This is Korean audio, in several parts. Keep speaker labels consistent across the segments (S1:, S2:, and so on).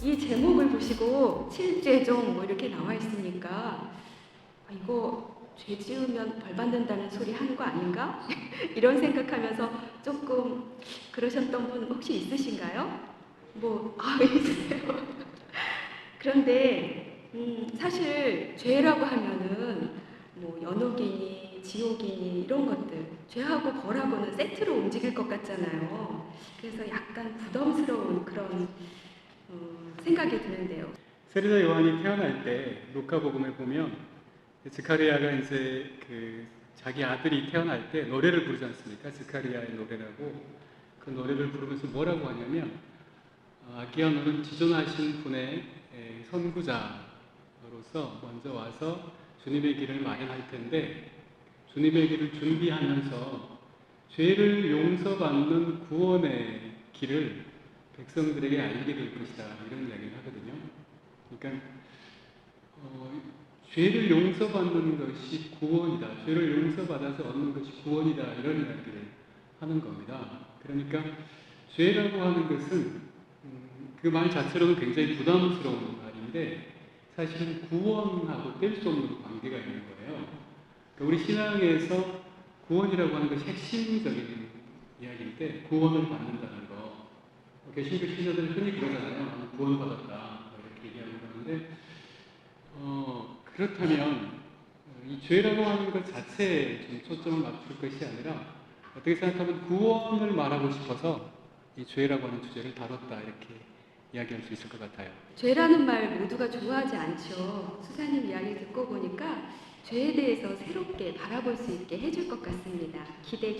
S1: 이 제목을 보시고 칠죄종 뭐 이렇게 나와 있으니까 이거 죄 지으면 벌 받는다는 소리 하는 거 아닌가? 이런 생각하면서 조금 그러셨던 분 혹시 있으신가요? 있으세요. 그런데 사실 죄라고 하면은 연옥이니 지옥이니 이런 것들 죄하고 벌하고는 세트로 움직일 것 같잖아요. 그래서 약간 부담스러운 그런 생각이 드는데요.
S2: 세례자 요한이 태어날 때 루카복음에 보면 스가랴가 이제 자기 아들이 태어날 때 노래를 부르지 않습니까? 스가랴의 노래라고. 그 노래를 부르면서 뭐라고 하냐면 아기야 너는 지존하신 분의 선구자로서 먼저 와서 주님의 길을 마련할 텐데 주님의 길을 준비하면서 죄를 용서받는 구원의 길을 백성들에게 알리게 될 것이다 이런 이야기를 하거든요. 그러니까 죄를 용서받는 것이 구원이다. 죄를 용서받아서 얻는 것이 구원이다. 이런 이야기를 하는 겁니다. 그러니까 죄라고 하는 것은 그 말 자체로는 굉장히 부담스러운 말인데 사실은 구원하고 뗄 수 없는 관계가 있는 거예요. 그러니까 우리 신앙에서 구원이라고 하는 것이 핵심적인 이야기인데 구원을 받는다는 거. 개신교 신자들은 흔히 그러잖아요. 나는 구원받았다. 이렇게 얘기하는 건데 그렇다면 이 죄라고 하는 것 자체에 좀 초점을 맞출 것이 아니라 어떻게 생각하면 구원을 말하고 싶어서 이 죄라고 하는 주제를 다뤘다 이렇게 이야기할 수 있을 것 같아요.
S1: 죄라는 말 모두가 좋아하지 않죠. 수사님 이야기 듣고 보니까 죄에 대해서 새롭게 바라볼 수 있게 해줄 것 같습니다. 기대.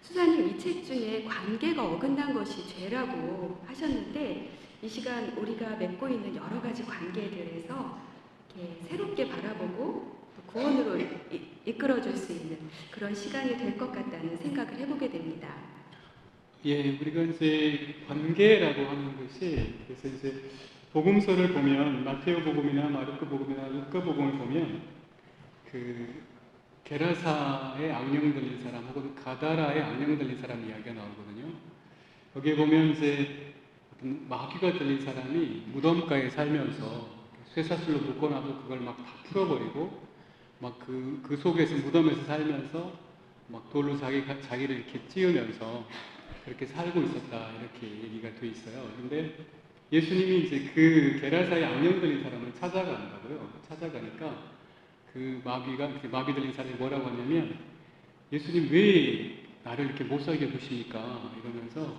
S1: 수사님 이 책 중에 관계가 어긋난 것이 죄라고 하셨는데 이 시간 우리가 맺고 있는 여러 가지 관계들에서 이렇게 새롭게 바라보고 구원으로 이끌어줄 수 있는 그런 시간이 될 것 같다는 생각을 해보게 됩니다.
S2: 예, 우리가 이제 관계라고 하는 것이 그래서 이제 복음서를 보면 마테오 복음이나 마르코 복음이나 루카 복음을 보면 게라사의 악령 들린 사람 혹은 가다라의 악령 들린 사람 이야기가 나오거든요. 거기에 보면 이제 어떤 마귀가 들린 사람이 무덤가에 살면서 쇠사슬로 묶어놔도 그걸 막 다 풀어버리고 막 그 속에서 무덤에서 살면서 막 돌로 자기를 이렇게 찌우면서 그렇게 살고 있었다 이렇게 얘기가 돼 있어요. 근데 예수님이 이제 그 게라사의 악령 들린 사람을 찾아간다고요. 찾아가니까 마귀 들린 사람이 뭐라고 하냐면 예수님 왜 나를 이렇게 못 살게 두십니까? 이러면서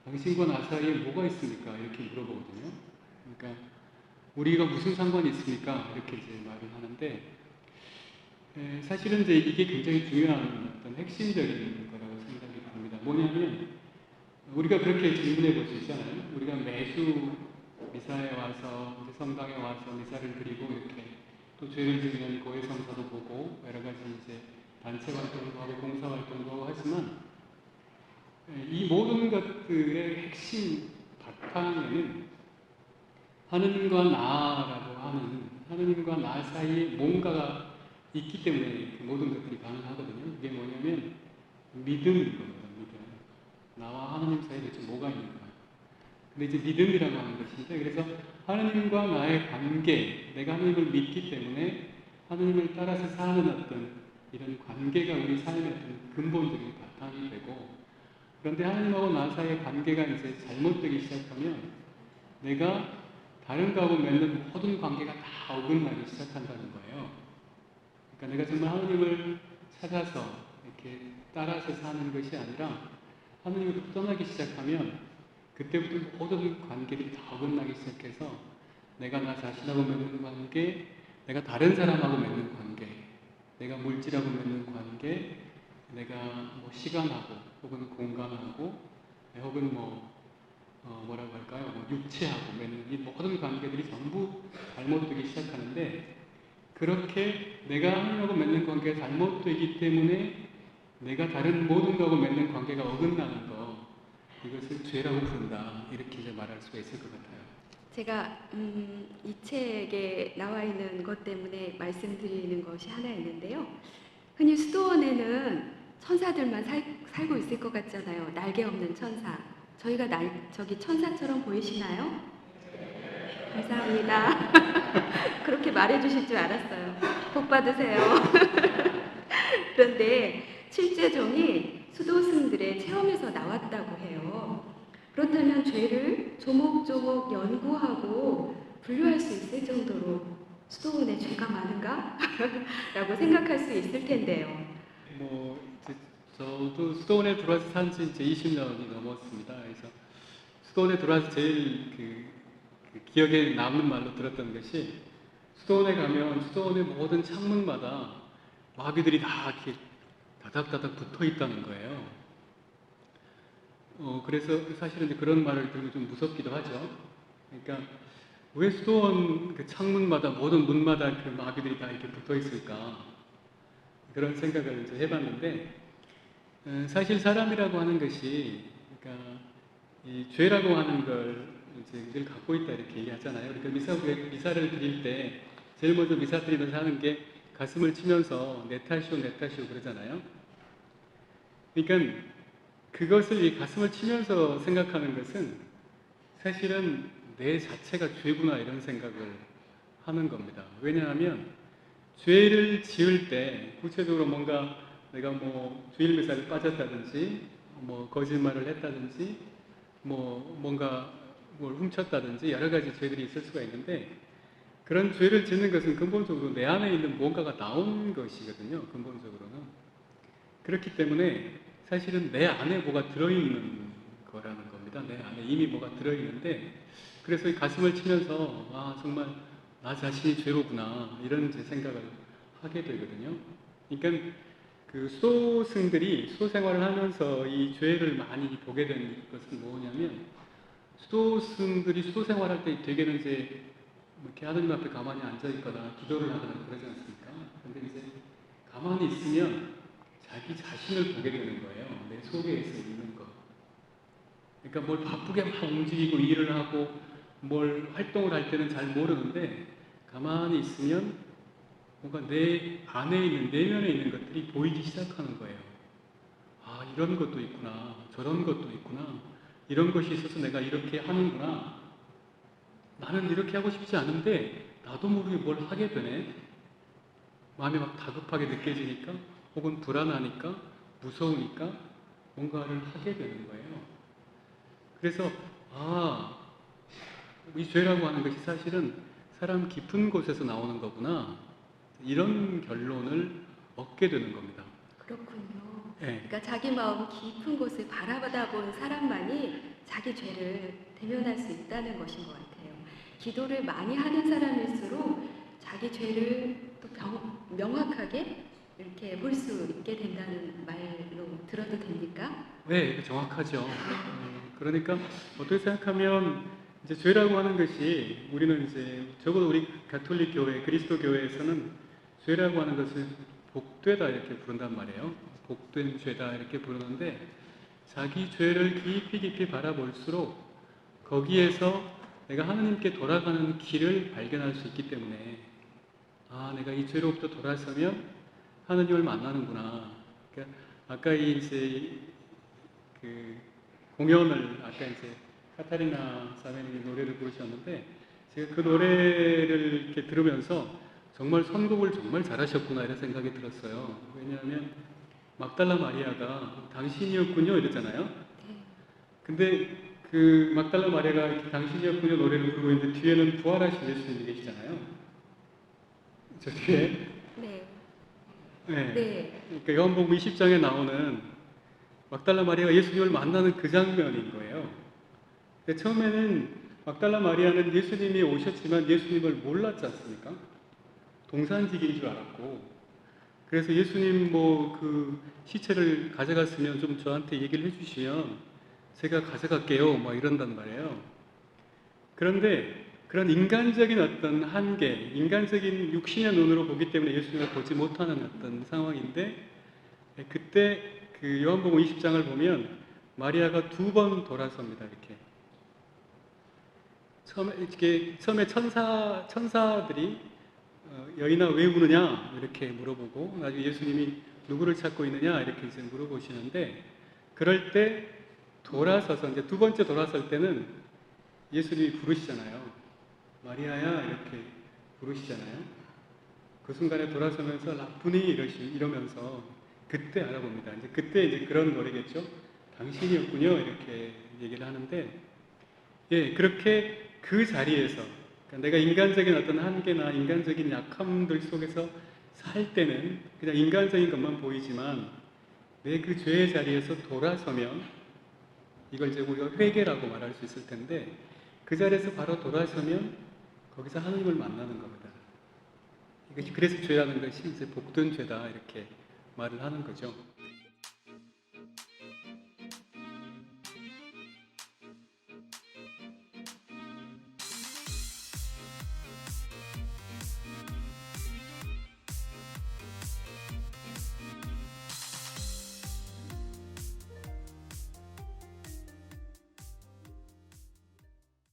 S2: 당신과 나 사이에 뭐가 있습니까? 이렇게 물어보거든요. 그러니까 우리가 무슨 상관이 있습니까? 이렇게 이제 말을 하는데 사실은 이제 이게 굉장히 중요한 어떤 핵심적인 거라고 생각이 듭니다. 뭐냐면 우리가 그렇게 질문해 볼 수 있잖아요. 우리가 매주 미사에 와서 성당에 와서 미사를 드리고 이렇게 또 죄를 지으면 고해성사도 보고 여러 가지 이제 단체 활동도 하고 봉사 활동도 하고 하지만 이 모든 것들의 핵심 바탕에는 하느님과 나라고 하는 하느님과 나 사이에 뭔가가 있기 때문에 그 모든 것들이 가능하거든요. 이게 뭐냐면 믿음인 겁니다. 믿음. 나와 하느님 사이에 대체 뭐가 있는가. 근데 이제 믿음이라고 하는 것인데 그래서 하느님과 나의 관계, 내가 하느님을 믿기 때문에 하느님을 따라서 사는 어떤 이런 관계가 우리 삶의 어떤 근본적인 바탕이 되고 그런데 하느님하고 나 사이의 관계가 이제 잘못되기 시작하면 내가 다른 거하고 맺는 모든 관계가 다 어긋나기 시작한다는 거예요. 그러니까 내가 정말 하느님을 찾아서 이렇게 따라서 사는 것이 아니라 하느님을 떠나기 시작하면 그때부터 모든 관계들이 다 어긋나기 시작해서 내가 나 자신하고 맺는 관계, 내가 다른 사람하고 맺는 관계, 내가 물질하고 맺는 관계, 내가 시간하고 혹은 공간하고 혹은 뭐라고 할까요? 육체하고 맺는 이 모든 관계들이 전부 잘못되기 시작하는데 그렇게 내가 하느님하고 맺는 관계가 잘못되기 때문에 내가 다른 모든 것하고 맺는 관계가 어긋나는 거 이것을 죄라고 부른다 이렇게 이제 말할 수가 있을 것 같아요.
S1: 제가 이 책에 나와 있는 것 때문에 말씀드리는 것이 하나 있는데요. 흔히 수도원에는 천사들만 살고 있을 것 같잖아요. 날개 없는 천사. 저희가 저기 천사처럼 보이시나요? 감사합니다. 그렇게 말해주실 줄 알았어요. 복 받으세요. 그런데 칠죄종이 수도승들의 체험에서 나왔다고 해요. 그렇다면 죄를 조목조목 연구하고 분류할 수 있을 정도로 수도원에 죄가 많은가? 라고 생각할 수 있을 텐데요.
S2: 뭐 이제 저도 수도원에 들어와서 산지 이제 20년이 넘었습니다. 그래서 수도원에 들어와서 제일 그 기억에 남는 말로 들었던 것이 수도원에 가면 수도원의 모든 창문마다 마귀들이 다 이렇게 다닥다닥 붙어 있다는 거예요. 그래서 사실은 이제 그런 말을 들으면 좀 무섭기도 하죠. 그러니까 왜 수도원 그 창문마다 모든 문마다 그 마귀들이 다 이렇게 붙어 있을까? 그런 생각을 이제 해봤는데 사실 사람이라고 하는 것이 그러니까 이 죄라고 하는 걸 이제 늘 갖고 있다 이렇게 얘기하잖아요. 그러니까 미사를 드릴 때 제일 먼저 미사 드리면서 하는 게 가슴을 치면서 내 탓이오 내 탓이오 그러잖아요. 그러니까 그것을 이 가슴을 치면서 생각하는 것은 사실은 내 자체가 죄구나 이런 생각을 하는 겁니다. 왜냐하면 죄를 지을 때 구체적으로 뭔가 내가 뭐 주일미사를 빠졌다든지 뭐 거짓말을 했다든지 뭐 뭔가 뭘 훔쳤다든지 여러 가지 죄들이 있을 수가 있는데 그런 죄를 짓는 것은 근본적으로 내 안에 있는 뭔가가 나온 것이거든요. 근본적으로는. 그렇기 때문에 사실은 내 안에 뭐가 들어있는 거라는 겁니다. 내 안에 이미 뭐가 들어있는데 그래서 이 가슴을 치면서 아 정말 나 자신이 죄로구나 이런 제 생각을 하게 되거든요. 그러니까 그 수도승들이 수도 생활을 하면서 이 죄를 많이 보게 된 것은 뭐냐면 수도승들이 수도 생활할 때 대개는 이제 이렇게 하느님 앞에 가만히 앉아 있거나 기도를 하거나 그러지 않습니까? 근데 이제 가만히 있으면 자기 자신을 보게 되는 거예요. 내 속에서 있는 것. 그러니까 뭘 바쁘게 막 움직이고 일을 하고 뭘 활동을 할 때는 잘 모르는데 가만히 있으면 뭔가 내 안에 있는 내면에 있는 것들이 보이기 시작하는 거예요. 아 이런 것도 있구나 저런 것도 있구나 이런 것이 있어서 내가 이렇게 하는구나 나는 이렇게 하고 싶지 않은데 나도 모르게 뭘 하게 되네 마음이 막 다급하게 느껴지니까 혹은 불안하니까 무서우니까 뭔가를 하게 되는 거예요. 그래서 이 죄라고 하는 것이 사실은 사람 깊은 곳에서 나오는 거구나 이런 결론을 얻게 되는 겁니다.
S1: 그렇군요.
S2: 네.
S1: 그러니까 자기 마음 깊은 곳을 바라보다 본 사람만이 자기 죄를 대면할 수 있다는 것인 것 같아요. 기도를 많이 하는 사람일수록 자기 죄를 또 명확하게 이렇게 볼 수 있게 된다는 말로 들어도 됩니까?
S2: 네, 정확하죠. 그러니까 어떻게 생각하면 이제 죄라고 하는 것이 우리는 이제 적어도 우리 가톨릭 교회, 그리스도 교회에서는 죄라고 하는 것을 복되다 이렇게 부른단 말이에요. 복된 죄다 이렇게 부르는데 자기 죄를 깊이 깊이 바라볼수록 거기에서 내가 하나님께 돌아가는 길을 발견할 수 있기 때문에 내가 이 죄로부터 돌아서면 하나님을 만나는구나. 그러니까 아까 이제 그 공연을 아까 이제 카타리나 사회님이 노래를 부르셨는데 제가 그 노래를 이렇게 들으면서 정말 선곡을 정말 잘하셨구나 이런 생각이 들었어요. 왜냐하면 막달라 마리아가 당신이었군요 이랬잖아요. 근데 그 막달라 마리아가 이렇게 당신이었군요 노래를 부르고 있는데 뒤에는 부활하신 예수님이 계시잖아요. 저 뒤에.
S1: 네.
S2: 네.
S1: 네.
S2: 그러니까 요한복음 20장에 나오는 막달라 마리아가 예수님을 만나는 그 장면인 거예요. 근데 처음에는 막달라 마리아는 예수님이 오셨지만 예수님을 몰랐지 않습니까? 동산직인 줄 알았고 그래서 예수님 뭐 그 시체를 가져갔으면 좀 저한테 얘기를 해주시면 제가 가져갈게요 막 이런단 말이에요. 그런데 그런 인간적인 어떤 한계, 인간적인 육신의 눈으로 보기 때문에 예수님을 보지 못하는 어떤 상황인데 그때 그 요한복음 20장을 보면 마리아가 2번 돌아섭니다. 이렇게 처음에 천사들이 여인아 왜 우느냐 이렇게 물어보고 나중에 예수님이 누구를 찾고 있느냐 이렇게 이제 물어보시는데 그럴 때 돌아서서 이제 두 번째 돌아설 때는 예수님이 부르시잖아요. 마리아야 이렇게 부르시잖아요. 그 순간에 돌아서면서 라푸니 이러면서 그때 알아봅니다. 이제 그때 이제 그런 노래겠죠. 당신이었군요. 이렇게 얘기를 하는데, 예, 그렇게 그 자리에서 그러니까 내가 인간적인 어떤 한계나 인간적인 약함들 속에서 살 때는 그냥 인간적인 것만 보이지만 내 그 죄의 자리에서 돌아서면 이걸 이제 우리가 회개라고 말할 수 있을 텐데 그 자리에서 바로 돌아서면 거기서 하나님을 만나는 겁니다. 이것이 그래서 죄라는 것이 이제 복된 죄다 이렇게 말을 하는 거죠.